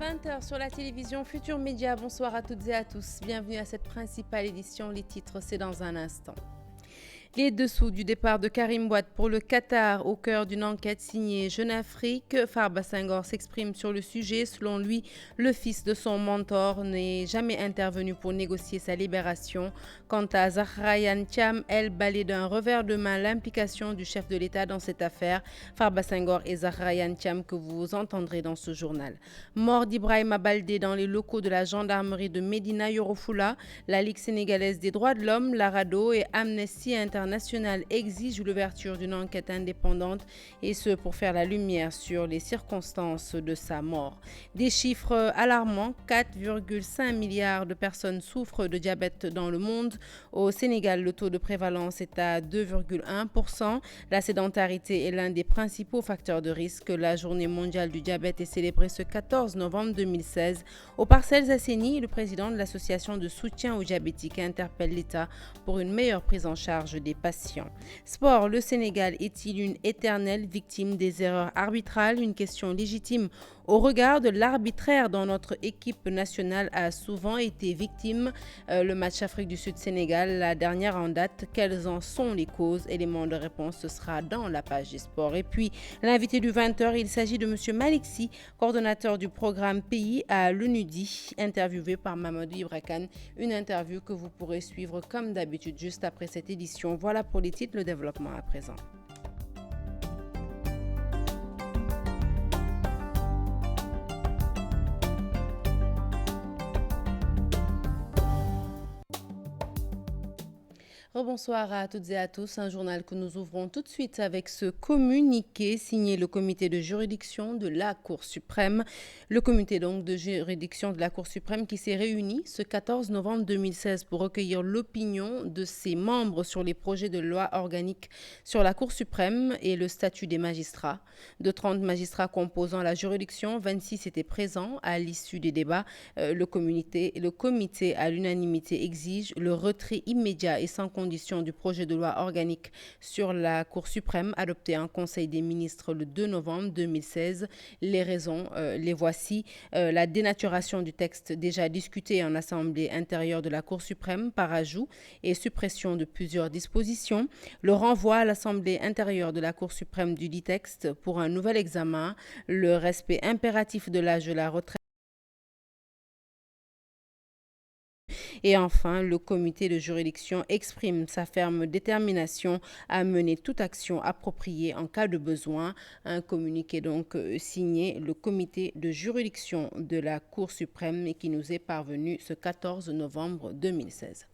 20h sur la télévision Futur Média. Bonsoir à toutes et à tous. Bienvenue à cette principale édition. Les titres, c'est dans un instant. Les dessous du départ de Karim Wade pour le Qatar au cœur d'une enquête signée Jeune Afrique. Farba Senghor s'exprime sur le sujet. Selon lui, le fils de son mentor n'est jamais intervenu pour négocier sa libération. Quant à Zahra Iyane Thiam, elle balaie d'un revers de main l'implication du chef de l'État dans cette affaire. Farba Senghor et Zahra Iyane Thiam que vous entendrez dans ce journal. Mort d'Ibrahima Baldé dans les locaux de la gendarmerie de Médina Yoro Fula. La Ligue sénégalaise des droits de l'homme, la RADDHO et Amnesty International exige l'ouverture d'une enquête indépendante et ce pour faire la lumière sur les circonstances de sa mort. Des chiffres alarmants, 4,5 milliards de personnes souffrent de diabète dans le monde. Au Sénégal, le taux de prévalence est à 2,1%. La sédentarité est l'un des principaux facteurs de risque. La journée mondiale du diabète est célébrée ce 14 novembre 2016. Aux Parcelles Assainies, le président de l'association de soutien aux diabétiques interpelle l'État pour une meilleure prise en charge des patients. Sport, le Sénégal est-il une éternelle victime des erreurs arbitrales? Une question légitime au regard de l'arbitraire dont notre équipe nationale a souvent été victime. Le match Afrique du Sud-Sénégal, la dernière en date, quelles en sont les causes? Élément de réponse, ce sera dans la page des sports. Et puis, l'invité du 20h, il s'agit de M. Malick Sy, coordonnateur du programme Pays à l'UNUDI, interviewé par Mamadou Ibra Kane. Une interview que vous pourrez suivre comme d'habitude juste après cette édition. Voilà pour les titres, le développement à présent. Bonsoir à toutes et à tous. Un journal que nous ouvrons tout de suite avec ce communiqué signé le comité de juridiction de la Cour suprême. Le comité donc de juridiction de la Cour suprême qui s'est réuni ce 14 novembre 2016 pour recueillir l'opinion de ses membres sur les projets de loi organique sur la Cour suprême et le statut des magistrats. De 30 magistrats composant la juridiction, 26 étaient présents à l'issue des débats. Le comité à l'unanimité exige le retrait immédiat et sans condition du projet de loi organique sur la Cour suprême adopté en Conseil des ministres le 2 novembre 2016. Les raisons, les voici. La dénaturation du texte déjà discuté en Assemblée intérieure de la Cour suprême par ajout et suppression de plusieurs dispositions. Le renvoi à l'Assemblée intérieure de la Cour suprême du dit texte pour un nouvel examen. Le respect impératif de l'âge de la retraite. Et enfin, le comité de juridiction exprime sa ferme détermination à mener toute action appropriée en cas de besoin. Un communiqué donc signé le comité de juridiction de la Cour suprême et qui nous est parvenu ce 14 novembre 2016.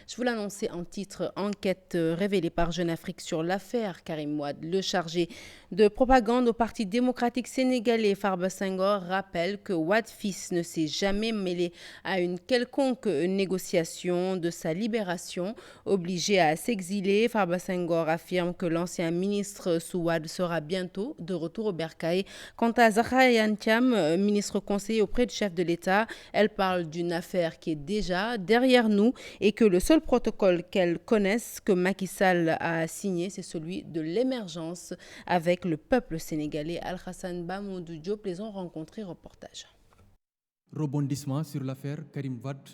Je vous l'annonçais en titre, enquête révélée par Jeune Afrique sur l'affaire Karim Wade. Le chargé de propagande au Parti démocratique sénégalais, Farba Senghor, rappelle que Wade fils ne s'est jamais mêlé à une quelconque négociation de sa libération. Obligé à s'exiler, Farba Senghor affirme que l'ancien ministre sous Wade sera bientôt de retour au bercail. Quant à Zahra Iyane Thiam, ministre conseiller auprès du chef de l'État, elle parle d'une affaire qui est déjà derrière nous et que le seul protocole qu'elle connaisse que Macky Sall a signé, c'est celui de l'émergence avec le peuple sénégalais. Al-Hassan Bamoudou Diop les ont rencontrés. Reportage. Rebondissement sur l'affaire Karim Wade,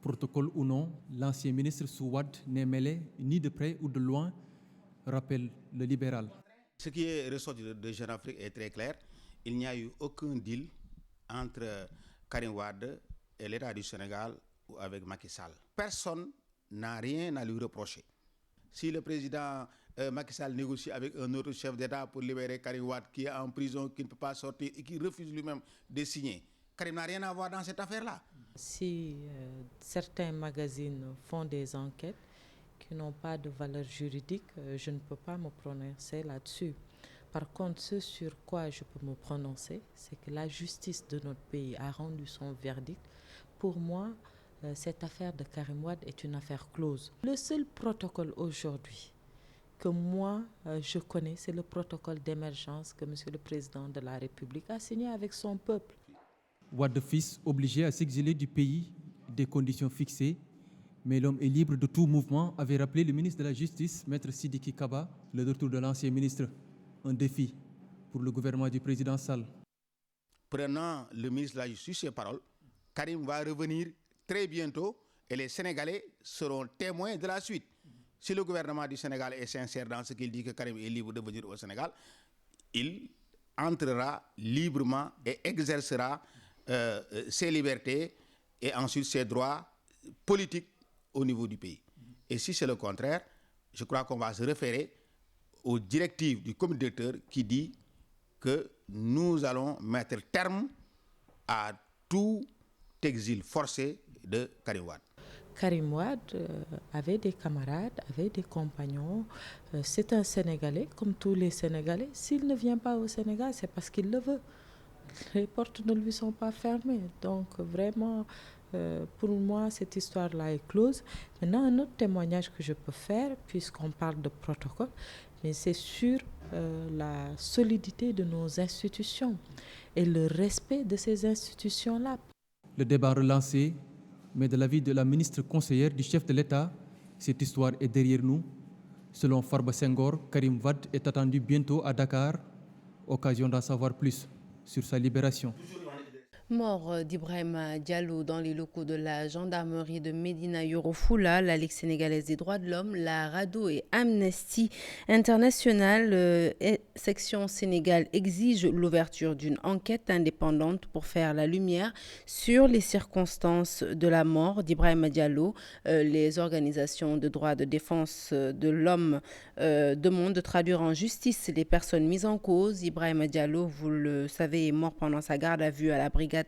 protocole ou non, l'ancien ministre sous Wade n'est mêlé ni de près ou de loin, rappelle le libéral. Ce qui est ressorti de Jeune Afrique est très clair. Il n'y a eu aucun deal entre Karim Wade et l'État du Sénégal ou avec Macky Sall. Personne n'a rien à lui reprocher. Si le président Macky Sall négocie avec un autre chef d'État pour libérer Karim Wade qui est en prison, qui ne peut pas sortir et qui refuse lui-même de signer, Karim n'a rien à voir dans cette affaire-là. Si certains magazines font des enquêtes qui n'ont pas de valeur juridique, je ne peux pas me prononcer là-dessus. Par contre, ce sur quoi je peux me prononcer, c'est que la justice de notre pays a rendu son verdict. Pour moi, cette affaire de Karim Wade est une affaire close. Le seul protocole aujourd'hui que moi je connais, c'est le protocole d'émergence que M. le Président de la République a signé avec son peuple. Wade fils obligé à s'exiler du pays, des conditions fixées, mais l'homme est libre de tout mouvement, avait rappelé le ministre de la Justice, Maître Sidiki Kaba, le retour de l'ancien ministre, un défi pour le gouvernement du président Sall. prenant le ministre de la Justice ses paroles, Karim va revenir très bientôt et les Sénégalais seront témoins de la suite. Si le gouvernement du Sénégal est sincère dans ce qu'il dit que Karim est libre de venir au Sénégal, il entrera librement et exercera ses libertés et ensuite ses droits politiques au niveau du pays. Et si c'est le contraire, je crois qu'on va se référer aux directives du comité directeur qui dit que nous allons mettre terme à tout exil forcé de Karim Wade. Karim Wade avait des camarades, avait des compagnons. C'est un Sénégalais, comme tous les Sénégalais. S'il ne vient pas au Sénégal, c'est parce qu'il le veut. Les portes ne lui sont pas fermées. Donc vraiment, pour moi, cette histoire-là est close. Maintenant, un autre témoignage que je peux faire, puisqu'on parle de protocole, mais c'est sur la solidité de nos institutions et le respect de ces institutions-là. Le débat relancé, mais de l'avis de la ministre conseillère du chef de l'État, cette histoire est derrière nous. Selon Farba Senghor, Karim Wade est attendu bientôt à Dakar, occasion d'en savoir plus sur sa libération. Mort d'Ibrahima Diallo dans les locaux de la gendarmerie de Médina Yoro Fula, la Ligue sénégalaise des droits de l'homme, la RADDHO et Amnesty International section Sénégal exigent l'ouverture d'une enquête indépendante pour faire la lumière sur les circonstances de la mort d'Ibrahima Diallo. Les organisations de droits de défense de l'homme demandent de traduire en justice les personnes mises en cause. Ibrahima Diallo, vous le savez, est mort pendant sa garde à vue à la brigade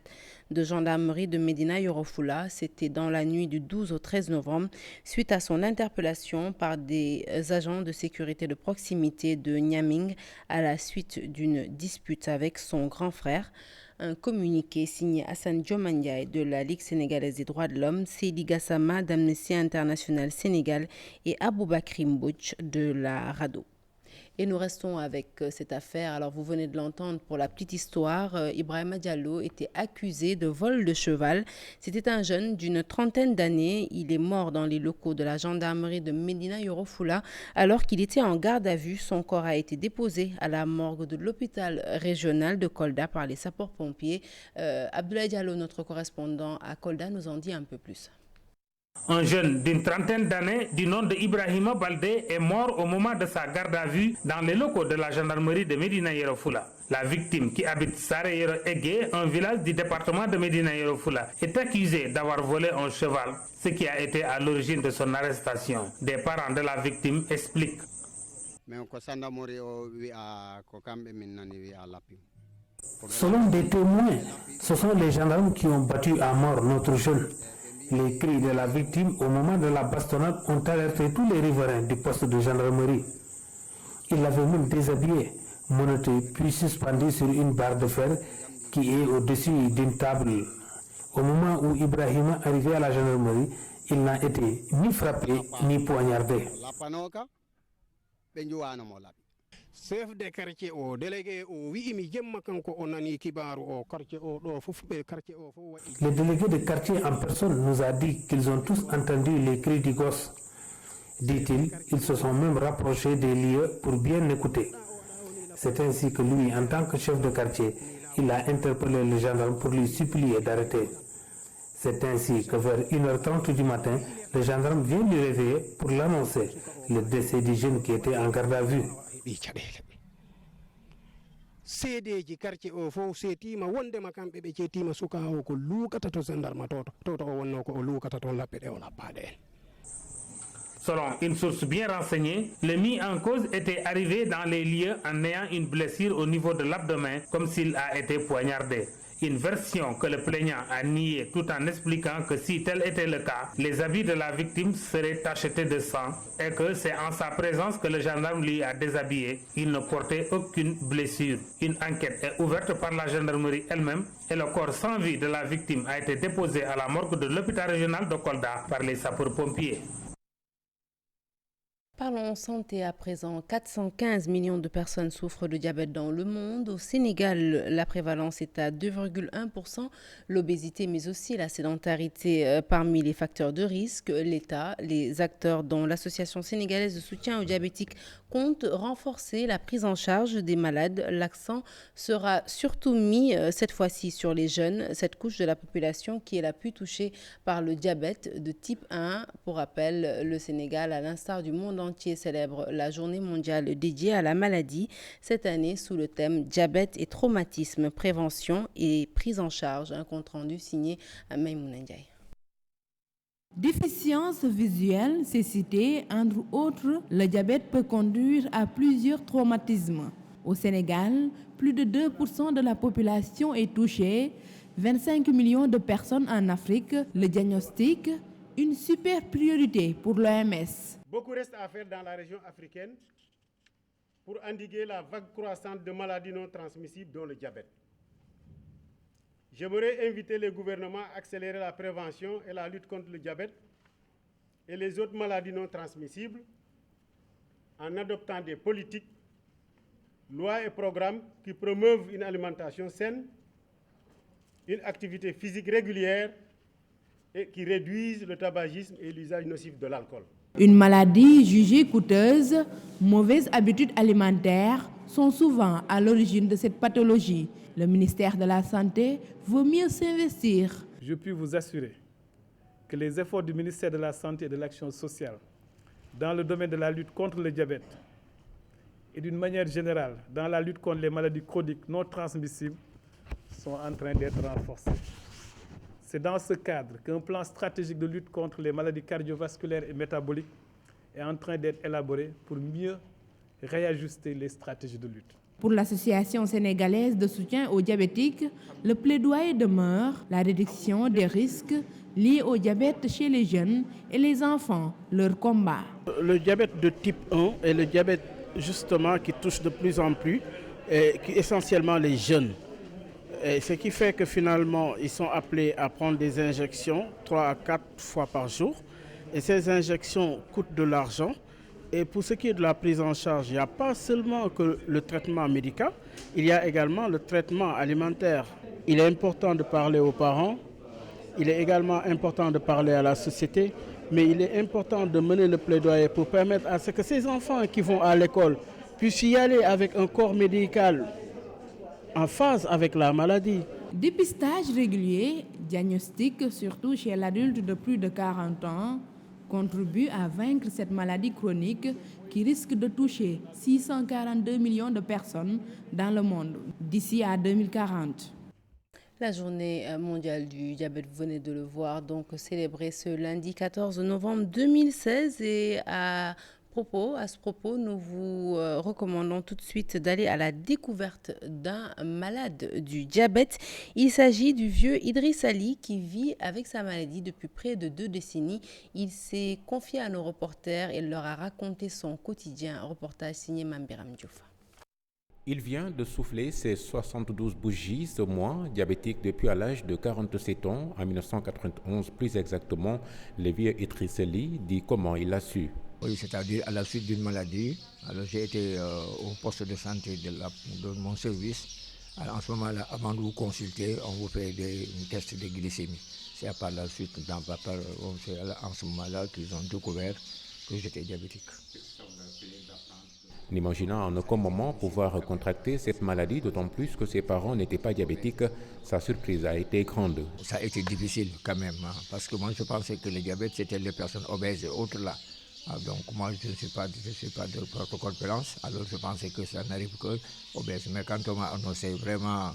de gendarmerie de Médina Yoro Fula. C'était dans la nuit du 12 au 13 novembre, suite à son interpellation par des agents de sécurité de proximité de Niaming à la suite d'une dispute avec son grand frère. Un communiqué signé Hassan Diomandiaye de la Ligue sénégalaise des droits de l'homme, Seydi Gassama d'Amnesty International Sénégal et Aboubakry Mbouch de la RADDHO. Et nous restons avec cette affaire. Alors, vous venez de l'entendre pour la petite histoire. Ibrahima Diallo était accusé de vol de cheval. C'était un jeune d'une trentaine d'années. Il est mort dans les locaux de la gendarmerie de Médina Yoro Fula alors qu'il était en garde à vue. Son corps a été déposé à la morgue de l'hôpital régional de Kolda par les sapeurs-pompiers. Abdoulaye Diallo, notre correspondant à Kolda, nous en dit un peu plus. Un jeune d'une trentaine d'années du nom de Ibrahima Baldé est mort au moment de sa garde à vue dans les locaux de la gendarmerie de Médina Yoro Fula. La victime, qui habite Sare Yoro Egué, un village du département de Médina Yoro Fula, est accusée d'avoir volé un cheval, ce qui a été à l'origine de son arrestation. Des parents de la victime expliquent. Selon des témoins, ce sont les gendarmes qui ont battu à mort notre jeune. Les cris de la victime au moment de la bastonnade ont alerté tous les riverains du poste de gendarmerie. Il l'avait même déshabillé, menotté puis suspendu sur une barre de fer qui est au-dessus d'une table. Au moment où Ibrahima arrivait à la gendarmerie, il n'a été ni frappé ni poignardé. Chef de quartier o délégué o wiimi jemma kanko o nani kibaru o quartier o do fof be quartier o fo wadi. Le délégué de quartier en personne nous a dit qu'ils ont tous entendu les cris du gosse. Dit-il, ils se sont même rapprochés des lieux pour bien écouter. C'est ainsi que lui, en tant que chef de quartier, il a interpellé le gendarme pour lui supplier d'arrêter. C'est ainsi que vers 1h30 du matin, le gendarme vient lui réveiller pour l'annoncer, le décès du jeune qui était en garde à vue. seedeji quartier o fof seetima wondema kamɓe ɓe ceetima suka o ko luukata to gendarme toto o wonno ko o luukata toon laɓɓe ɗe o laɓɓaɗe en. Selon une source bien renseignée, le mis en cause était arrivé dans les lieux en ayant une blessure au niveau de l'abdomen comme s'il a été poignardé. Une version que le plaignant a niée tout en expliquant que si tel était le cas, les habits de la victime seraient tachetés de sang et que c'est en sa présence que le gendarme lui a déshabillé. Il ne portait aucune blessure. Une enquête est ouverte par la gendarmerie elle-même et le corps sans vie de la victime a été déposé à la morgue de l'hôpital régional de Kolda par les sapeurs-pompiers. Parlons santé à présent. 415 millions de personnes souffrent de diabète dans le monde. Au Sénégal, la prévalence est à 2,1%. L'obésité, mais aussi la sédentarité parmi les facteurs de risque. L'État, les acteurs dont l'Association sénégalaise de soutien aux diabétiques comptent renforcer la prise en charge des malades. L'accent sera surtout mis cette fois-ci sur les jeunes, cette couche de la population qui est la plus touchée par le diabète de type 1. Pour rappel, le Sénégal, à l'instar du monde entier, célèbre la journée mondiale dédiée à la maladie cette année sous le thème diabète et traumatisme, prévention et prise en charge. Un compte rendu signé à Maïmouna Ndiaye. Déficience visuelle, cécité, entre autres, le diabète peut conduire à plusieurs traumatismes. Au Sénégal, plus de 2% de la population est touchée, 25 millions de personnes en Afrique. Le diagnostic, une super priorité pour l'OMS. Beaucoup reste à faire dans la région africaine pour endiguer la vague croissante de maladies non transmissibles, dont le diabète. J'aimerais inviter les gouvernements à accélérer la prévention et la lutte contre le diabète et les autres maladies non transmissibles en adoptant des politiques, lois et programmes qui promeuvent une alimentation saine, une activité physique régulière et qui réduisent le tabagisme et l'usage nocif de l'alcool. Une maladie jugée coûteuse, mauvaises habitudes alimentaires sont souvent à l'origine de cette pathologie. Le ministère de la Santé veut mieux s'investir. Je puis vous assurer que les efforts du ministère de la Santé et de l'Action sociale dans le domaine de la lutte contre le diabète et d'une manière générale dans la lutte contre les maladies chroniques non transmissibles sont en train d'être renforcés. C'est dans ce cadre qu'un plan stratégique de lutte contre les maladies cardiovasculaires et métaboliques est en train d'être élaboré pour mieux réajuster les stratégies de lutte. Pour l'Association sénégalaise de soutien aux diabétiques, le plaidoyer demeure la réduction des risques liés au diabète chez les jeunes et les enfants, leur combat. Le diabète de type 1 est le diabète justement qui touche de plus en plus, et qui essentiellement les jeunes. Et ce qui fait que finalement, ils sont appelés à prendre des injections 3 à 4 fois par jour. Et ces injections coûtent de l'argent. Et pour ce qui est de la prise en charge, il n'y a pas seulement que le traitement médical, il y a également le traitement alimentaire. Il est important de parler aux parents, il est également important de parler à la société, mais il est important de mener le plaidoyer pour permettre à ce que ces enfants qui vont à l'école puissent y aller avec un corps médical en phase avec la maladie. Dépistage régulier, diagnostic surtout chez l'adulte de plus de 40 ans, contribue à vaincre cette maladie chronique qui risque de toucher 642 millions de personnes dans le monde d'ici à 2040. La journée mondiale du diabète, vous venez de le voir, donc célébrée ce lundi 14 novembre 2016 et à ce propos, nous vous recommandons tout de suite d'aller à la découverte d'un malade du diabète. Il s'agit du vieux Idriss Ali qui vit avec sa maladie depuis près de 2 décennies. Il s'est confié à nos reporters et leur a raconté son quotidien. Un reportage signé Mambiram Diouf. Il vient de souffler ses 72 bougies ce mois, diabétique depuis à l'âge de 47 ans, en 1991 plus exactement. Le vieux Idriss Ali dit comment il l'a su. Oui, c'est-à-dire à la suite d'une maladie. Alors j'ai été au poste de santé de mon service. Alors, en ce moment-là, avant de vous consulter, on vous fait des tests de glycémie. C'est par la suite, en ce moment-là, qu'ils ont découvert que j'étais diabétique. N'imaginant en aucun moment pouvoir contracter cette maladie, d'autant plus que ses parents n'étaient pas diabétiques, sa surprise a été grande. Ça a été difficile quand même, hein, parce que moi je pensais que le diabète c'était les personnes obèses et autres là. Donc moi je ne suis pas de corpulence, alors je pensais que ça n'arrive que obèse. Mais quand on m'a annoncé, vraiment,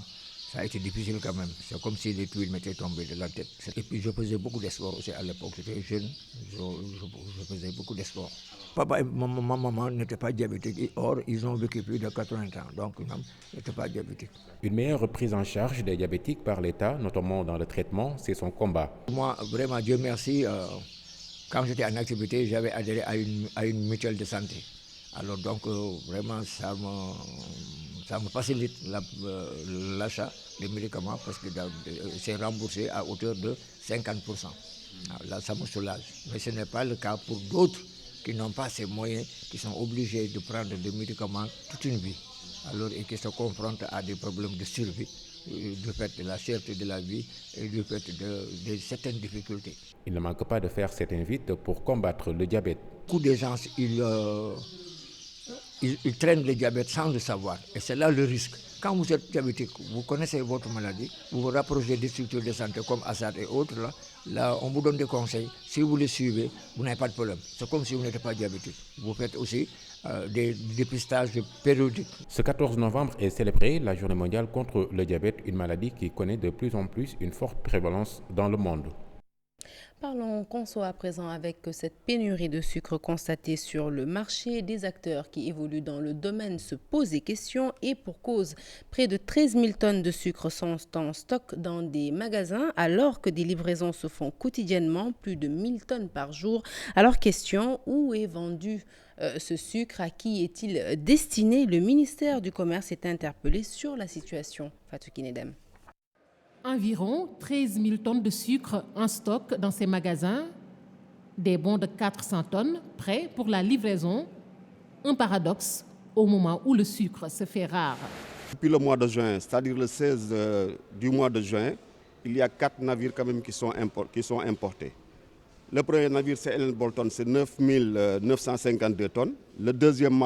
ça a été difficile quand même. C'est comme si les tuiles m'étaient tombées de la tête. Et puis je faisais beaucoup d'espoir aussi à l'époque, j'étais jeune, je faisais beaucoup d'espoir. Papa et ma maman n'étaient pas diabétiques, or ils ont vécu plus de 80 ans, donc ils n'étaient pas diabétiques. Une meilleure prise en charge des diabétiques par l'État, notamment dans le traitement, c'est son combat. Moi, vraiment, Dieu merci, quand j'étais en activité, j'avais adhéré à une mutuelle de santé. Alors donc, vraiment, ça me facilite l'achat des médicaments parce que c'est remboursé à hauteur de 50%. Alors là, ça me soulage. Mais ce n'est pas le cas pour d'autres qui n'ont pas ces moyens, qui sont obligés de prendre des médicaments toute une vie, alors et qui se confrontent à des problèmes de survie, du fait de la cherté de la vie et du fait de certaines difficultés. Il ne manque pas de faire cette invite pour combattre le diabète. Beaucoup de gens, ils traînent le diabète sans le savoir. Et c'est là le risque. Quand vous êtes diabétique, vous connaissez votre maladie, vous vous rapprochez des structures de santé comme Assad et autres, là on vous donne des conseils. Si vous les suivez, vous n'avez pas de problème. C'est comme si vous n'étiez pas diabétique. Vous faites aussi des dépistages périodiques. Ce 14 novembre est célébrée la Journée mondiale contre le diabète, une maladie qui connaît de plus en plus une forte prévalence dans le monde. Parlons conso à présent avec cette pénurie de sucre constatée sur le marché. Des acteurs qui évoluent dans le domaine se posent des questions et pour cause, près de 13 000 tonnes de sucre sont en stock dans des magasins alors que des livraisons se font quotidiennement, plus de 1000 tonnes par jour. Alors question, où est vendu ce sucre? À qui est-il destiné? Le ministère du Commerce est interpellé sur la situation. Fatou Kinedem. Environ 13 000 tonnes de sucre en stock dans ces magasins, des bons de 400 tonnes prêts pour la livraison. Un paradoxe au moment où le sucre se fait rare. Depuis le mois de juin, c'est-à-dire le 16 du mois de juin, il y a 4 navires quand même qui sont importés. Le premier navire, c'est Ellen Bolton, c'est 9 952 tonnes. Le deuxième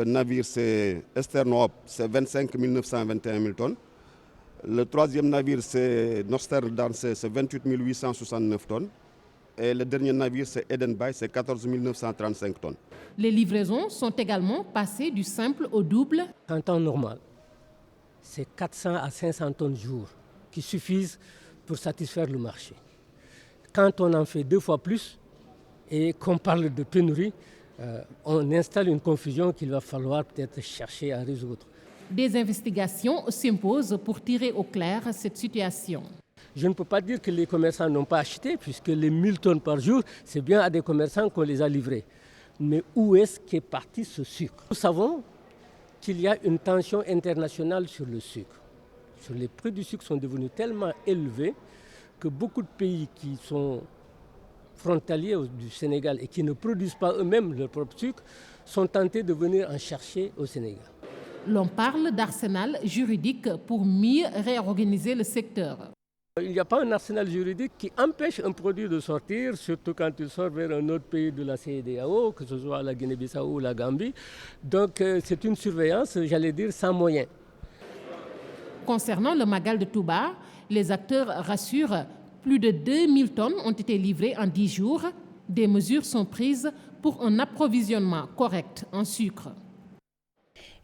navire, c'est Esternoop, c'est 25 921 tonnes. Le troisième navire, c'est Nosterdam, c'est 28 869 tonnes. Et le dernier navire, c'est Edenby, c'est 14 935 tonnes. Les livraisons sont également passées du simple au double. En temps normal, c'est 400 à 500 tonnes jour qui suffisent pour satisfaire le marché. Quand on en fait 2 fois plus et qu'on parle de pénurie, on installe une confusion qu'il va falloir peut-être chercher à résoudre. Des investigations s'imposent pour tirer au clair cette situation. Je ne peux pas dire que les commerçants n'ont pas acheté, puisque les 1000 tonnes par jour, c'est bien à des commerçants qu'on les a livrés. Mais où est-ce qu'est parti ce sucre? Nous savons qu'il y a une tension internationale sur le sucre. Les prix du sucre sont devenus tellement élevés que beaucoup de pays qui sont frontaliers du Sénégal et qui ne produisent pas eux-mêmes leur propre sucre sont tentés de venir en chercher au Sénégal. L'on parle d'arsenal juridique pour mieux réorganiser le secteur. Il n'y a pas un arsenal juridique qui empêche un produit de sortir, surtout quand il sort vers un autre pays de la CEDEAO, que ce soit la Guinée-Bissau ou la Gambie. Donc c'est une surveillance, j'allais dire, sans moyens. Concernant le Magal de Touba, les acteurs rassurent, plus de 2000 tonnes ont été livrées en 10 jours. Des mesures sont prises pour un approvisionnement correct en sucre.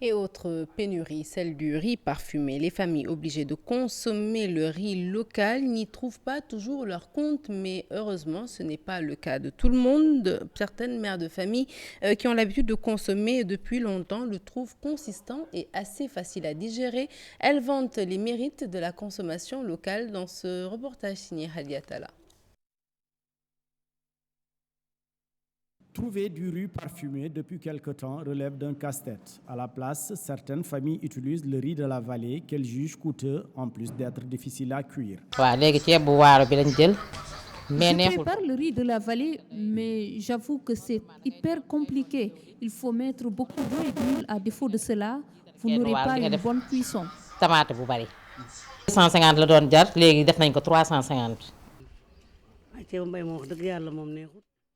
Et autre pénurie, celle du riz parfumé. Les familles obligées de consommer le riz local n'y trouvent pas toujours leur compte, mais heureusement, ce n'est pas le cas de tout le monde. Certaines mères de famille qui ont l'habitude de consommer depuis longtemps le trouvent consistant et assez facile à digérer. Elles vantent les mérites de la consommation locale dans ce reportage signé Hadiatala. Trouver du riz parfumé depuis quelque temps relève d'un casse-tête. À la place, certaines familles utilisent le riz de la vallée qu'elles jugent coûteux en plus d'être difficile à cuire. Je prépare le riz de la vallée, mais j'avoue que c'est hyper compliqué. Il faut mettre beaucoup d'eau et d'huile. À défaut de cela, vous n'aurez pas une bonne cuisson. 150 la doon jar léegi def nañ ko 350.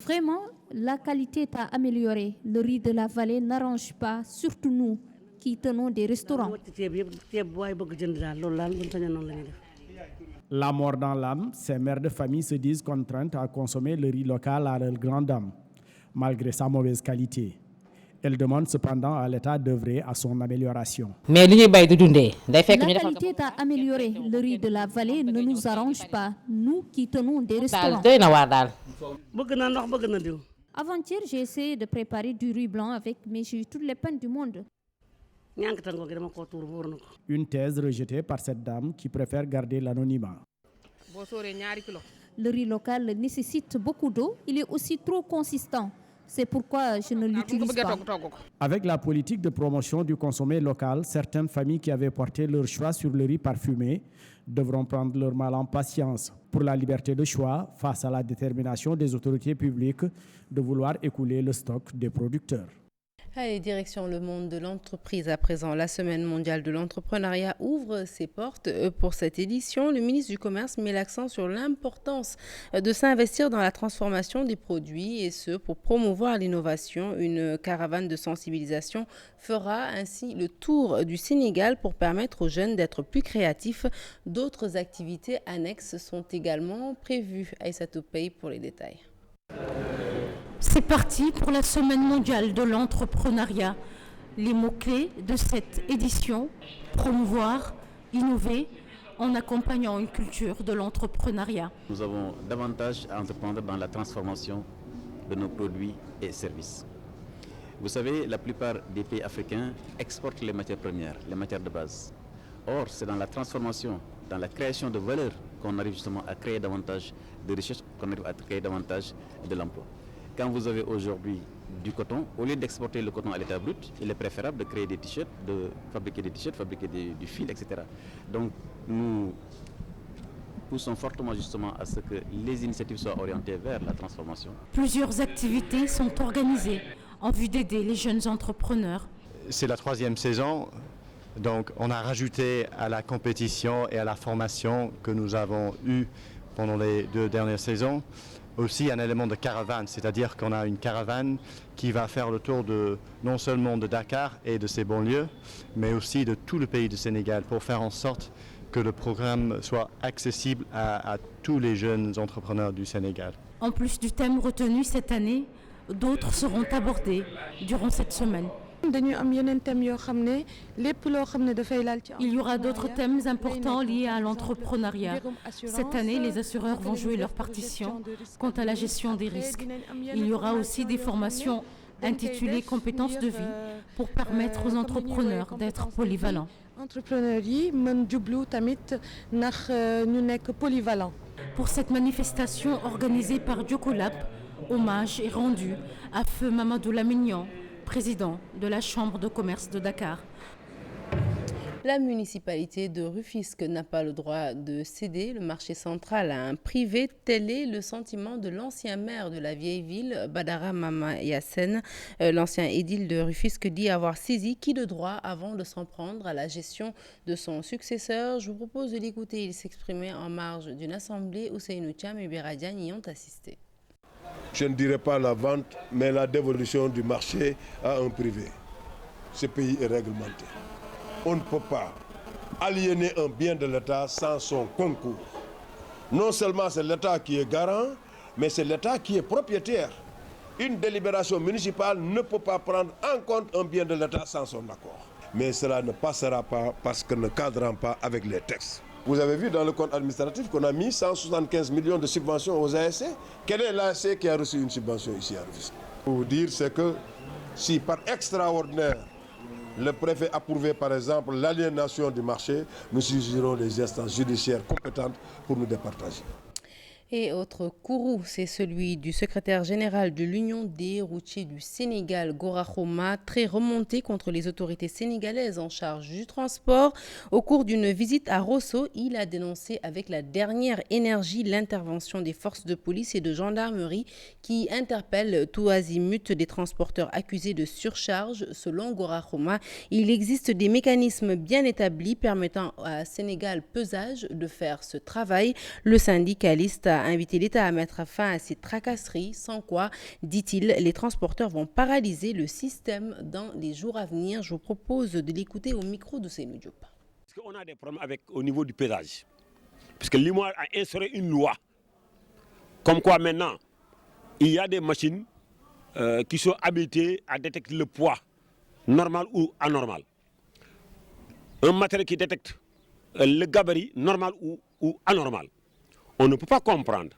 Vraiment, la qualité est à améliorer. Le riz de la vallée n'arrange pas, surtout nous qui tenons des restaurants. La mort dans l'âme, ces mères de famille se disent contraintes à consommer le riz local à leur grande dame, malgré sa mauvaise qualité. Elles demandent cependant à l'État d'œuvrer à son amélioration. La qualité est à améliorer. Le riz de la vallée ne nous arrange pas, nous qui tenons des restaurants. Avant-hier, j'ai essayé de préparer du riz blanc mais j'ai eu toutes les peines du monde. Une thèse rejetée par cette dame qui préfère garder l'anonymat. Le riz local nécessite beaucoup d'eau. Il est aussi trop consistant. C'est pourquoi je ne l'utilise pas. Avec la politique de promotion du consommé local, certaines familles qui avaient porté leur choix sur le riz parfumé devront prendre leur mal en patience pour la liberté de choix face à la détermination des autorités publiques de vouloir écouler le stock des producteurs. Allez, direction le monde de l'entreprise à présent. La Semaine mondiale de l'entrepreneuriat ouvre ses portes pour cette édition. Le ministre du Commerce met l'accent sur l'importance de s'investir dans la transformation des produits et ce pour promouvoir l'innovation. Une caravane de sensibilisation fera ainsi le tour du Sénégal pour permettre aux jeunes d'être plus créatifs. D'autres activités annexes sont également prévues. Aïssatou Pay pour les détails. C'est parti pour la Semaine mondiale de l'entrepreneuriat. Les mots-clés de cette édition, promouvoir, innover, en accompagnant une culture de l'entrepreneuriat. Nous avons davantage à entreprendre dans la transformation de nos produits et services. Vous savez, la plupart des pays africains exportent les matières premières, les matières de base. Or, c'est dans la transformation, dans la création de valeur qu'on arrive justement à créer davantage de richesses, qu'on arrive à créer davantage de l'emploi. Quand vous avez aujourd'hui du coton, au lieu d'exporter le coton à l'état brut, il est préférable de créer des t-shirts, de fabriquer des t-shirts, fabriquer du fil, etc. Donc nous poussons fortement justement à ce que les initiatives soient orientées vers la transformation. Plusieurs activités sont organisées en vue d'aider les jeunes entrepreneurs. C'est la 3e saison, donc on a rajouté à la compétition et à la formation que nous avons eue pendant les 2 dernières saisons, aussi un élément de caravane, c'est-à-dire qu'on a une caravane qui va faire le tour non seulement de Dakar et de ses banlieues, mais aussi de tout le pays du Sénégal pour faire en sorte que le programme soit accessible à tous les jeunes entrepreneurs du Sénégal. En plus du thème retenu cette année, d'autres seront abordés durant cette semaine. Il y aura d'autres thèmes importants liés à l'entrepreneuriat. Cette année, les assureurs vont jouer leur partition quant à la gestion des risques. Il y aura aussi des formations intitulées compétences de vie pour permettre aux entrepreneurs d'être polyvalents. Pour cette manifestation organisée par Diokolab, hommage est rendu à Feu Mamadou Lamignan, président de la Chambre de commerce de Dakar. La municipalité de Rufisque n'a pas le droit de céder le marché central à un privé. Tel est le sentiment de l'ancien maire de la vieille ville, Badara Mama Yassine. L'ancien édile de Rufisque dit avoir saisi qui de droit avant de s'en prendre à la gestion de son successeur. Je vous propose de l'écouter. Il s'exprimait en marge d'une assemblée où Ousseynou Thiam et Biradiane y ont assisté. Je ne dirais pas la vente, mais la dévolution du marché à un privé. Ce pays est réglementé. On ne peut pas aliéner un bien de l'État sans son concours. Non seulement c'est l'État qui est garant, mais c'est l'État qui est propriétaire. Une délibération municipale ne peut pas prendre en compte un bien de l'État sans son accord. Mais cela ne passera pas parce que ne cadrant pas avec les textes. Vous avez vu dans le compte administratif qu'on a mis 175 millions de subventions aux ASC. Quel est l'ASC qui a reçu une subvention ici à Rufisque? Pour vous dire, c'est que si par extraordinaire, le préfet approuvait par exemple l'aliénation du marché, nous saisirons les instances judiciaires compétentes pour nous départager. Et autre courroux, c'est celui du secrétaire général de l'Union des routiers du Sénégal, Gora Khouma, très remonté contre les autorités sénégalaises en charge du transport. Au cours d'une visite à Rosso, il a dénoncé avec la dernière énergie l'intervention des forces de police et de gendarmerie qui interpellent tout azimut des transporteurs accusés de surcharge. Selon Gora Khouma, il existe des mécanismes bien établis permettant à Sénégal Pesage de faire ce travail. Le syndicaliste a invité l'État à mettre fin à ces tracasseries, sans quoi, dit-il, les transporteurs vont paralyser le système dans les jours à venir. Je vous propose de l'écouter au micro de Ousseynou Diop. Parce qu'on a des problèmes au niveau du pédage. Puisque l'IMOA a instauré une loi, comme quoi maintenant, il y a des machines qui sont habilitées à détecter le poids, normal ou anormal. Un matériel qui détecte le gabarit, normal ou anormal. On ne peut pas comprendre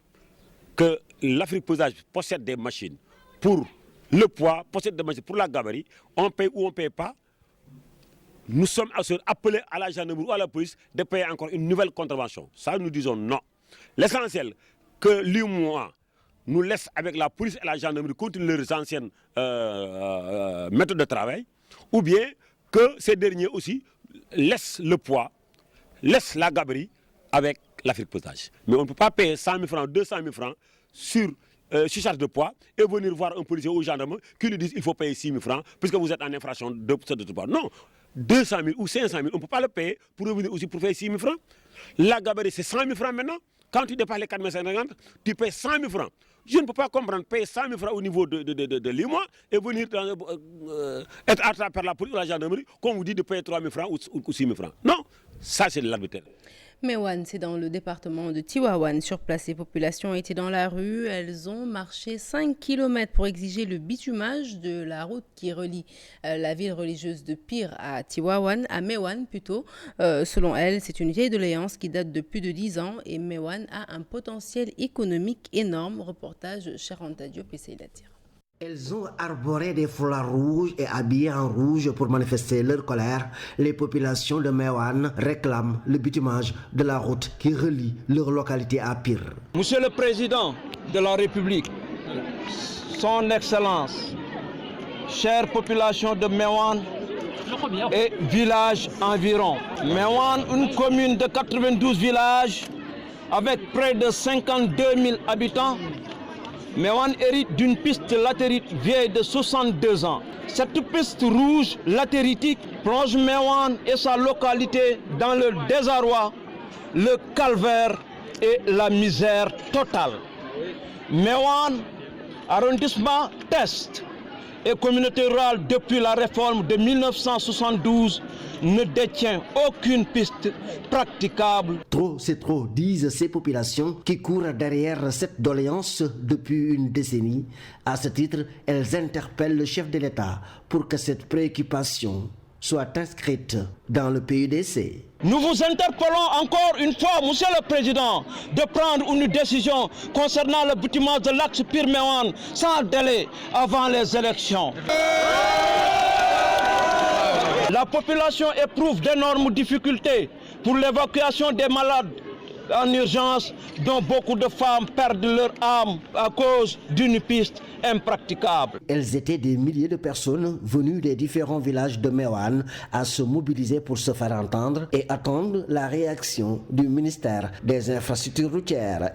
que l'Afrique Pesage possède des machines pour le poids, possède des machines pour la gabarit, on paye ou on ne paye pas. Nous sommes appelés à la gendarmerie ou à la police de payer encore une nouvelle contravention. Ça, nous disons non. L'essentiel, que l'UMOA nous laisse avec la police et la gendarmerie continuer leurs anciennes méthodes de travail, ou bien que ces derniers aussi laissent le poids, laissent la gaberie avec l'Afrique Potage. Mais on ne peut pas payer 100 000 francs, 200 000 francs sur charge de poids et venir voir un policier ou un gendarme qui lui dit qu'il faut payer 6 000 francs puisque vous êtes en infraction de poids. Non, 200 000 ou 500 000, on ne peut pas le payer pour revenir aussi pour payer 6 000 francs. La gaberie, c'est 100 000 francs maintenant. Quand tu dépasses les 4 550, tu payes 100 000 francs. Je ne peux pas comprendre payer 100 000 francs au niveau de l'IMOA et venir être attrapé par la police ou la gendarmerie, comme vous dites de payer 3 000 francs ou 6 000 francs. Non, ça c'est de l'arbitraire. Meouane, c'est dans le département de Tivaouane. Sur place, les populations étaient dans la rue. Elles ont marché 5 km pour exiger le bitumage de la route qui relie la ville religieuse de Pire à Tivaouane, à Meouane plutôt. Selon elles, c'est une vieille doléance qui date de plus de 10 ans et Meouane a un potentiel économique énorme. Reportage Charanta Diop et Seylatir. Elles ont arboré des foulards rouges et habillées en rouge pour manifester leur colère. Les populations de Meouane réclament le bitumage de la route qui relie leur localité à Pire. Monsieur le Président de la République, Son Excellence, chère population de Meouane et villages environs. Meouane, une commune de 92 villages avec près de 52 000 habitants. Meouane hérite d'une piste latérite vieille de 62 ans. Cette piste rouge latéritique plonge Meouane et sa localité dans le désarroi, le calvaire et la misère totale. Meouane, arrondissement Test et communauté rurale depuis la réforme de 1972 ne détient aucune piste praticable. Trop, c'est trop, disent ces populations qui courent derrière cette doléance depuis une décennie. À ce titre, elles interpellent le chef de l'État pour que cette préoccupation soit inscrite dans le PUDC. Nous vous interpellons encore une fois, Monsieur le Président, de prendre une décision concernant le bitumage de l'axe Pire-Meouane sans délai avant les élections. La population éprouve d'énormes difficultés pour l'évacuation des malades en urgence, dont beaucoup de femmes perdent leur âme à cause d'une piste impraticable. Elles étaient des milliers de personnes venues des différents villages de Meouane à se mobiliser pour se faire entendre et attendre la réaction du ministère des Infrastructures routières.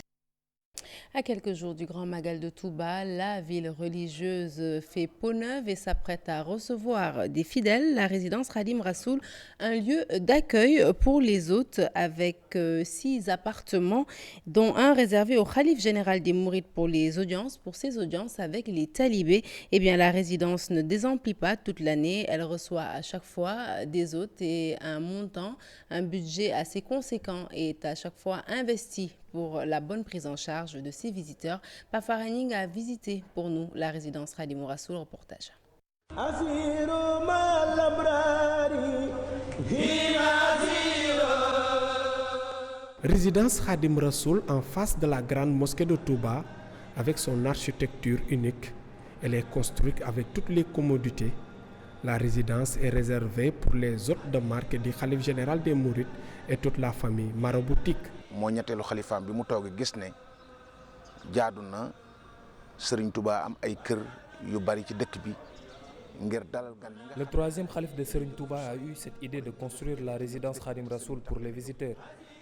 À quelques jours du Grand Magal de Touba, la ville religieuse fait peau neuve et s'apprête à recevoir des fidèles. La résidence Khadim Rassoul, un lieu d'accueil pour les hôtes avec 6 appartements, dont un réservé au Khalife général des Mourides pour ses audiences avec les talibés. Eh bien, la résidence ne désemplit pas toute l'année. Elle reçoit à chaque fois des hôtes et un budget assez conséquent est à chaque fois investi pour la bonne prise en charge de ces visiteurs. Pafaraning a visité pour nous la résidence Khadim Rassoul. Reportage. Résidence Khadim Rassoul en face de la grande mosquée de Touba, avec son architecture unique. Elle est construite avec toutes les commodités. La résidence est réservée pour les hôtes de marque du Khalife général des Mourides et toute la famille maraboutique. moo ñetteelu xalifaam bi mu toog gis ne jaadu na Serigne Touba am ay kër yu bari ci dëkk bi ngir dalal gan. Le troisième khalife de Serigne Touba a eu cette idée de construire la résidence Khadim Rassoul pour les visiteurs.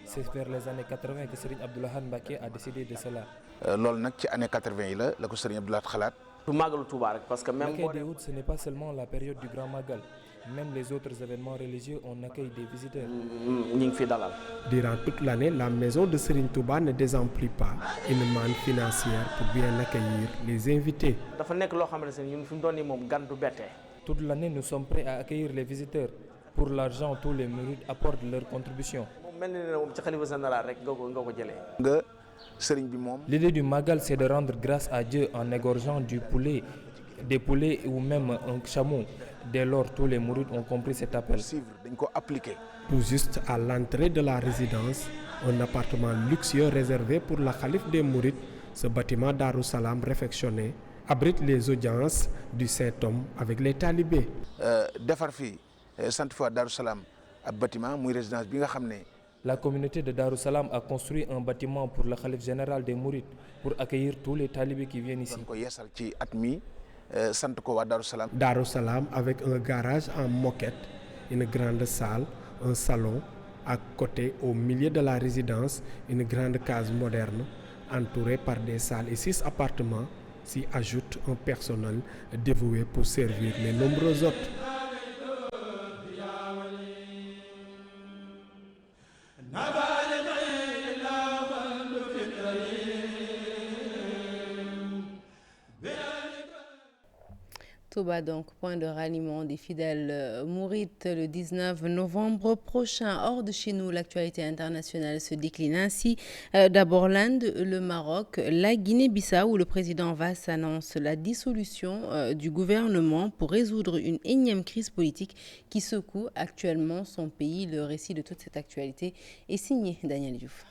C'est vers les années 80 que Serigne Abdou Lahad Mbacké a décidé de cela. loolu nag ci année 80 yi la ko Serigne Abdou Lahad xalaat. Parce que même l'accueil des hôtes, ce n'est pas seulement la période du Grand Magal. Même les autres événements religieux, on accueille des visiteurs. Durant toute l'année, la maison de Serigne Touba ne désemplit pas une manne financière pour bien accueillir les invités. Toute l'année, nous sommes prêts à accueillir les visiteurs. Pour l'argent, tous les mourides apportent leur contribution. L'idée du Magal, c'est de rendre grâce à Dieu en égorgeant des poulets ou même un chameau. Dès lors, tous les mourides ont compris cet appel. Tout juste à l'entrée de la résidence, un appartement luxueux réservé pour la Khalife des Mourides, ce bâtiment Darou Salam réfectionné, abrite les audiences du Saint-Homme avec les talibés. defar fi sant fa Darou Salam ab bâtiment muy résidence bi nga xam ne La communauté de Darussalam a construit un bâtiment pour le Khalif général des Mourides pour accueillir tous les talibés qui viennent ici. Darussalam avec un garage en moquette, une grande salle, un salon, à côté au milieu de la résidence, une grande case moderne entourée par des salles et 6 appartements, s'y ajoute un personnel dévoué pour servir les nombreux hôtes. Touba, donc, point de ralliement des fidèles mourides le 19 novembre prochain. Hors de chez nous, l'actualité internationale se décline ainsi. D'abord l'Inde, le Maroc, la Guinée-Bissau, où le président Vass annonce la dissolution du gouvernement pour résoudre une énième crise politique qui secoue actuellement son pays. Le récit de toute cette actualité est signé Daniel Diouf.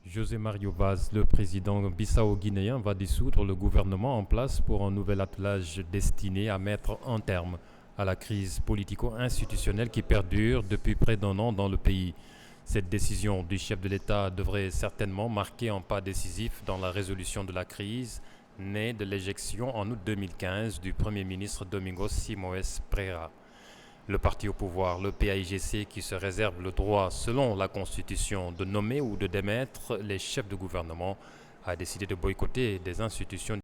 José Mario Vaz, le président bissau-guinéen, va dissoudre le gouvernement en place pour un nouvel attelage destiné à mettre un terme à la crise politico-institutionnelle qui perdure depuis près d'un an dans le pays. Cette décision du chef de l'État devrait certainement marquer un pas décisif dans la résolution de la crise, née de l'éjection en août 2015 du Premier ministre Domingos Simoes Pereira. Le parti au pouvoir, le PAIGC, qui se réserve le droit, selon la Constitution, de nommer ou de démettre les chefs de gouvernement, a décidé de boycotter des institutions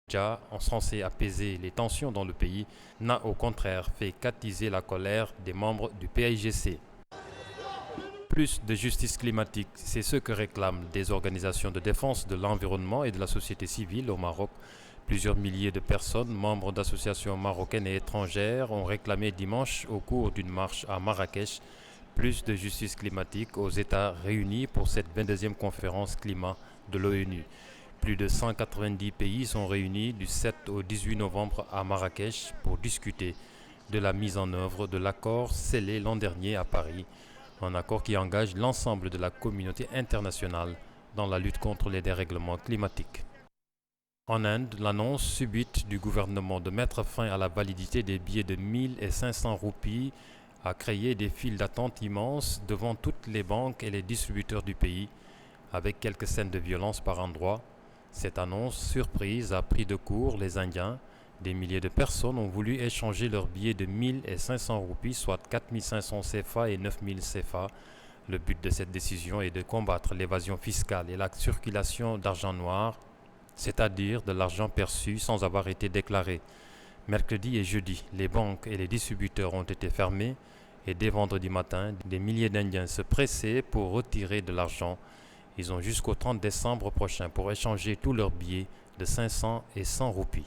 déjà censées apaiser les tensions dans le pays, n'a au contraire fait qu'attiser la colère des membres du PAIGC. Plus de justice climatique, c'est ce que réclament des organisations de défense de l'environnement et de la société civile au Maroc. Plusieurs milliers de personnes, membres d'associations marocaines et étrangères, ont réclamé dimanche au cours d'une marche à Marrakech plus de justice climatique aux États réunis pour cette 22e conférence climat de l'ONU. Plus de 190 pays sont réunis du 7 au 18 novembre à Marrakech pour discuter de la mise en œuvre de l'accord scellé l'an dernier à Paris, un accord qui engage l'ensemble de la communauté internationale dans la lutte contre les dérèglements climatiques. En Inde, l'annonce subite du gouvernement de mettre fin à la validité des billets de 1 500 roupies a créé des files d'attente immenses devant toutes les banques et les distributeurs du pays, avec quelques scènes de violence par endroits. Cette annonce surprise a pris de court les Indiens. Des milliers de personnes ont voulu échanger leurs billets de 1 500 roupies, soit 4 500 CFA et 9 000 CFA. Le but de cette décision est de combattre l'évasion fiscale et la circulation d'argent noir, c'est-à-dire de l'argent perçu sans avoir été déclaré. Mercredi et jeudi, les banques et les distributeurs ont été fermés et dès vendredi matin, des milliers d'Indiens se pressaient pour retirer de l'argent. Ils ont jusqu'au 30 décembre prochain pour échanger tous leurs billets de 500 et 100 roupies.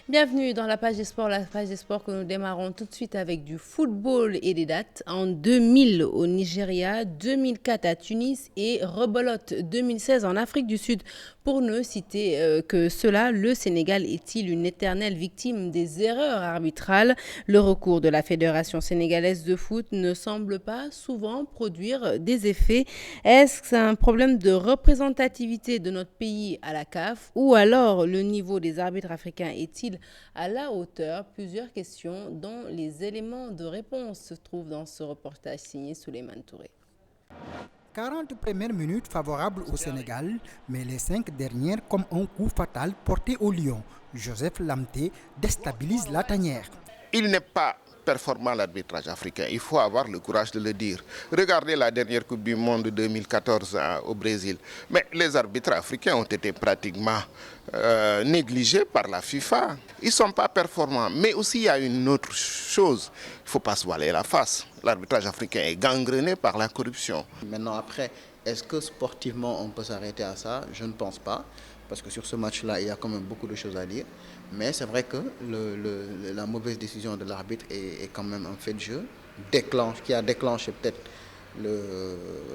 Bienvenue dans la page des sports que nous démarrons tout de suite avec du football et des dates. En 2000 au Nigeria, 2004 à Tunis et rebelote 2016 en Afrique du Sud. Pour ne citer que cela, le Sénégal est-il une éternelle victime des erreurs arbitrales? Le recours de la Fédération sénégalaise de foot ne semble pas souvent produire des effets. Est-ce un problème de représentativité de notre pays à la CAF ou alors le niveau des arbitres africains est-il à la hauteur? Plusieurs questions dont les éléments de réponse se trouvent dans ce reportage signé Souleymane Touré. 40 premières minutes favorables au Sénégal, mais les 5 dernières comme un coup fatal porté au Lion. Joseph Lamté déstabilise la tanière. Il n'est pas performant l'arbitrage africain, il faut avoir le courage de le dire. Regardez la dernière Coupe du Monde 2014 au Brésil. Mais les arbitres africains ont été pratiquement négligés par la FIFA. Ils ne sont pas performants. Mais aussi il y a une autre chose, il ne faut pas se voiler la face. L'arbitrage africain est gangréné par la corruption. Maintenant après, est-ce que sportivement on peut s'arrêter à ça? Je ne pense pas. Parce que sur ce match-là, il y a quand même beaucoup de choses à dire. Mais c'est vrai que la mauvaise décision de l'arbitre est quand même un fait de jeu qui a déclenché peut-être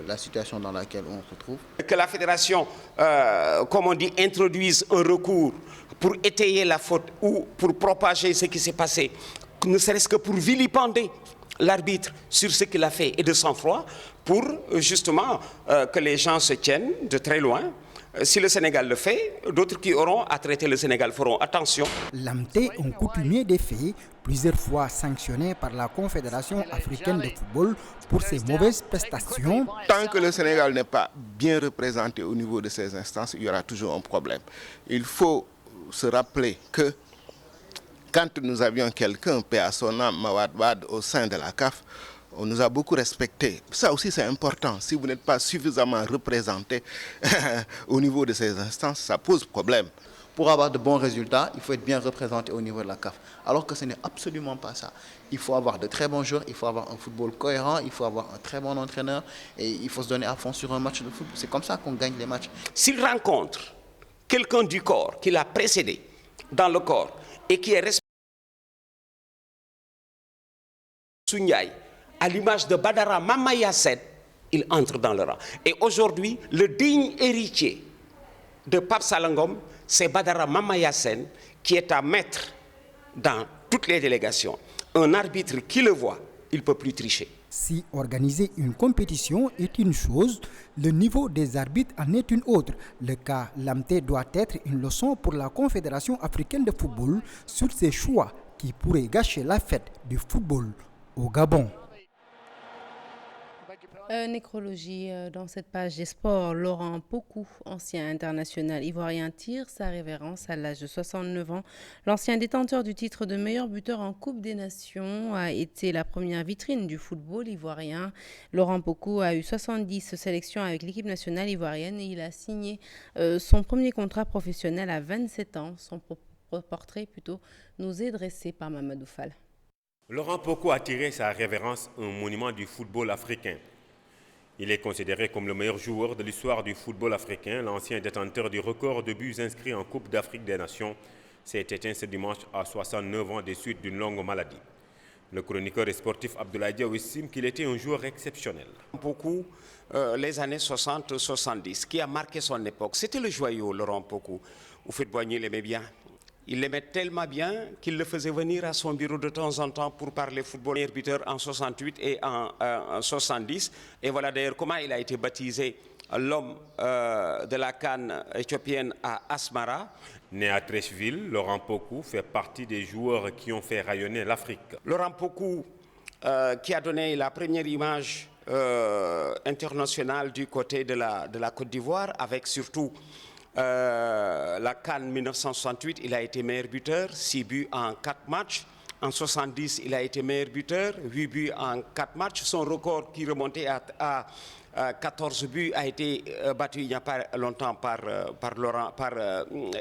la situation dans laquelle on se retrouve. Que la fédération, comme on dit, introduise un recours pour étayer la faute ou pour propager ce qui s'est passé ne serait-ce que pour vilipender l'arbitre sur ce qu'il a fait et de sang-froid, pour justement que les gens se tiennent de très loin. Si le Sénégal le fait, d'autres qui auront à traiter le Sénégal feront attention. Lamté, un coutumier des faits, plusieurs fois sanctionné par la Confédération africaine de football pour ses mauvaises prestations. Tant que le Sénégal n'est pas bien représenté au niveau de ces instances, il y aura toujours un problème. Il faut se rappeler que quand nous avions quelqu'un, paix à son âme, Mawad Wade, au sein de la CAF, on nous a beaucoup respectés. Ça aussi, c'est important. Si vous n'êtes pas suffisamment représenté au niveau de ces instances, ça pose problème. Pour avoir de bons résultats, il faut être bien représenté au niveau de la CAF. Alors que ce n'est absolument pas ça. Il faut avoir de très bons joueurs, il faut avoir un football cohérent, il faut avoir un très bon entraîneur et il faut se donner à fond sur un match de football. C'est comme ça qu'on gagne les matchs. S'il rencontre quelqu'un du corps qui l'a précédé dans le corps et qui est responsable, à l'image de Badara Mamaya Sen, il entre dans le rang. Et aujourd'hui, le digne héritier de Pape Salangom, c'est Badara Mamaya Sen qui est à mettre dans toutes les délégations. Un arbitre qui le voit, il ne peut plus tricher. Si organiser une compétition est une chose, le niveau des arbitres en est une autre. Le cas Lamté doit être une leçon pour la Confédération africaine de football sur ses choix qui pourraient gâcher la fête du football au Gabon. Nécrologie dans cette page des sports. Laurent Pokou, ancien international ivoirien, tire sa révérence à l'âge de 69 ans. L'ancien détenteur du titre de meilleur buteur en Coupe des Nations a été la première vitrine du football ivoirien. Laurent Pokou a eu 70 sélections avec l'équipe nationale ivoirienne et il a signé son premier contrat professionnel à 27 ans. Son portrait nous est dressé par Mamadou Fall. Laurent Pokou a tiré sa révérence un monument du football africain. Il est considéré comme le meilleur joueur de l'histoire du football africain. L'ancien détenteur du record de buts inscrits en Coupe d'Afrique des Nations s'est éteint ce dimanche à 69 ans des suites d'une longue maladie. Le chroniqueur et sportif Abdoulaye Diaw estime qu'il était un joueur exceptionnel. Pokou, les années 60-70, qui a marqué son époque, c'était le joyau Laurent Pokou. Houphouët-Boigny l'aimait bien. Il l'aimait tellement bien qu'il le faisait venir à son bureau de temps en temps pour parler football. Meilleur buteur en 68 et en 70. Et voilà d'ailleurs comment il a été baptisé l'homme de la CAN éthiopienne à Asmara. Né à Treichville, Laurent Pokou fait partie des joueurs qui ont fait rayonner l'Afrique. Laurent Pokou, qui a donné la première image internationale du côté de la Côte d'Ivoire, avec surtout la CAN 1968, il a été meilleur buteur, 6 buts en 4 matchs. En 70, il a été meilleur buteur, 8 buts en 4 matchs. Son record qui remontait à 14 buts a été battu il n'y a pas longtemps par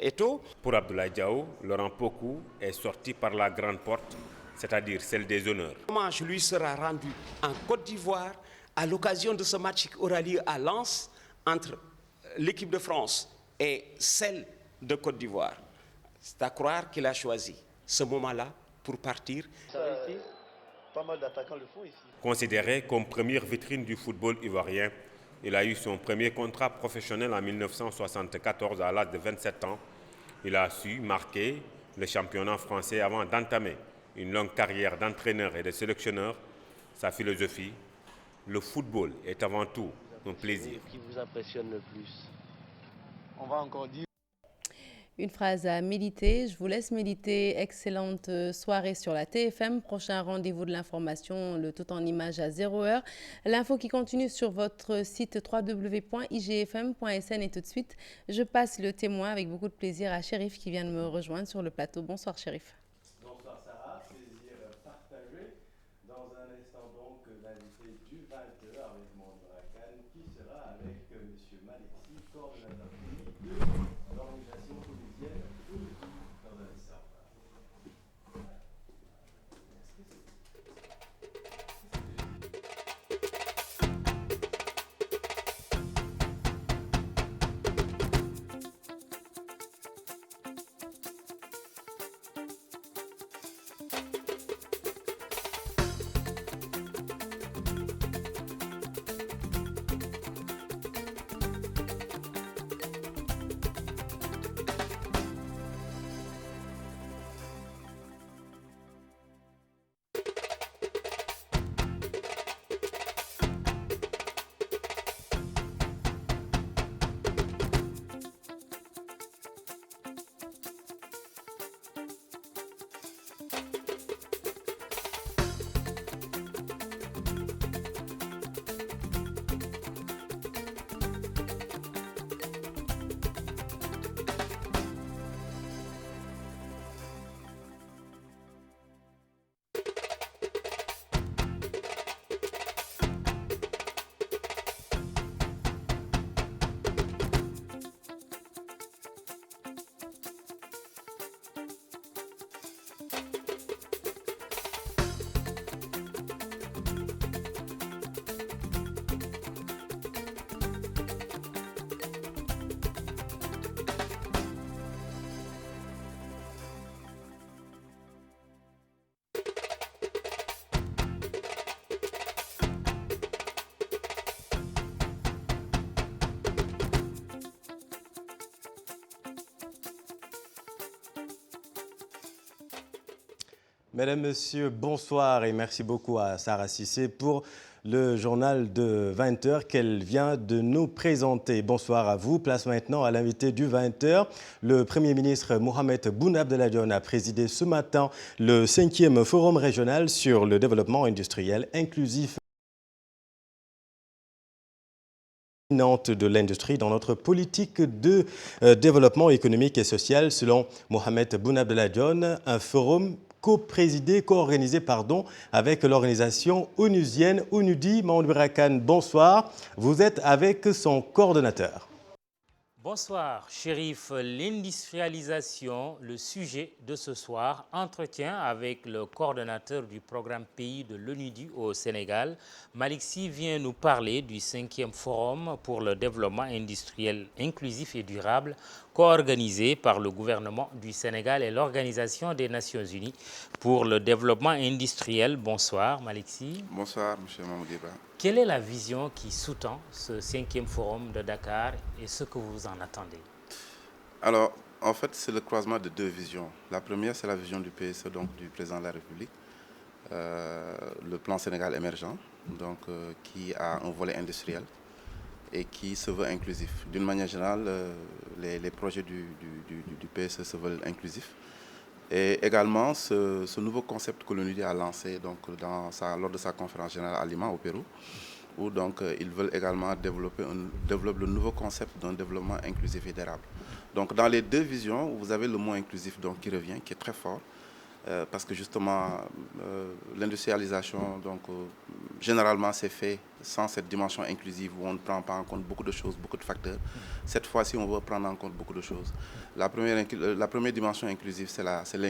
Eto'o. Pour Abdoulaye Diaw, Laurent Pokou est sorti par la grande porte, c'est-à-dire celle des honneurs. L'hommage lui sera rendu en Côte d'Ivoire à l'occasion de ce match qui aura lieu à Lens entre l'équipe de France et celle de Côte d'Ivoire. C'est à croire qu'il a choisi ce moment-là pour partir. Pas mal d'attaquants le font ici. Considéré comme première vitrine du football ivoirien, il a eu son premier contrat professionnel en 1974 à l'âge de 27 ans. Il a su marquer le championnat français avant d'entamer une longue carrière d'entraîneur et de sélectionneur. Sa philosophie, le football est avant tout un plaisir. Qui vous impressionne le plus? On va encore dire. Une phrase à méditer. Je vous laisse méditer. Excellente soirée sur la TFM. Prochain rendez-vous de l'information, le tout en images à 0h. L'info qui continue sur votre site www.igfm.sn. Et tout de suite, je passe le témoin avec beaucoup de plaisir à Chérif qui vient de me rejoindre sur le plateau. Bonsoir Chérif. Bonsoir Sarah, plaisir partagé. Dans un instant donc, l'invité du 20h avec mon de la CAN qui sera avec M. Malexi, coordonnateur de l'organisation tunisienne dans un instant. Mesdames, Messieurs, bonsoir et merci beaucoup à Sarah Cissé pour le journal de 20h qu'elle vient de nous présenter. Bonsoir à vous. Place maintenant à l'invité du 20h. Le Premier ministre Mohamed Boun Abdallah Dionne a présidé ce matin le 5e Forum régional sur le développement industriel inclusif de l'industrie dans notre politique de développement économique et social. Selon Mohamed Boun Abdallah Dionne, un forum co-organisé avec l'organisation onusienne Onudi. Mamoudou Birakan, bonsoir. Vous êtes avec son coordonnateur. Bonsoir, Chérif. L'industrialisation, le sujet de ce soir, entretien avec le coordonnateur du programme pays de l'ONUDI au Sénégal. Malick Sy vient nous parler du 5e forum pour le développement industriel inclusif et durable, co-organisé par le gouvernement du Sénégal et l'Organisation des Nations Unies pour le développement industriel. Bonsoir, Malick Sy. Bonsoir, M. Mamoudou. Quelle est la vision qui sous-tend ce 5e forum de Dakar et ce que vous en attendez? Alors, en fait, c'est le croisement de deux visions. La première, c'est la vision du PSE, donc du président de la République, le plan Sénégal émergent, donc, qui a un volet industriel et qui se veut inclusif. D'une manière générale, les projets du PSE se veulent inclusifs. Et également, ce nouveau concept que l'ONUDI a lancé donc, lors de sa conférence générale à Lima, au Pérou, où donc, ils veulent également développer le nouveau concept d'un développement inclusif et durable. Donc dans les deux visions, vous avez le mot inclusif donc, qui revient, qui est très fort, parce que justement, l'industrialisation, généralement, c'est fait sans cette dimension inclusive où on ne prend pas en compte beaucoup de choses, beaucoup de facteurs. Cette fois-ci, on veut prendre en compte beaucoup de choses. La première dimension inclusive, c'est l'inclusion.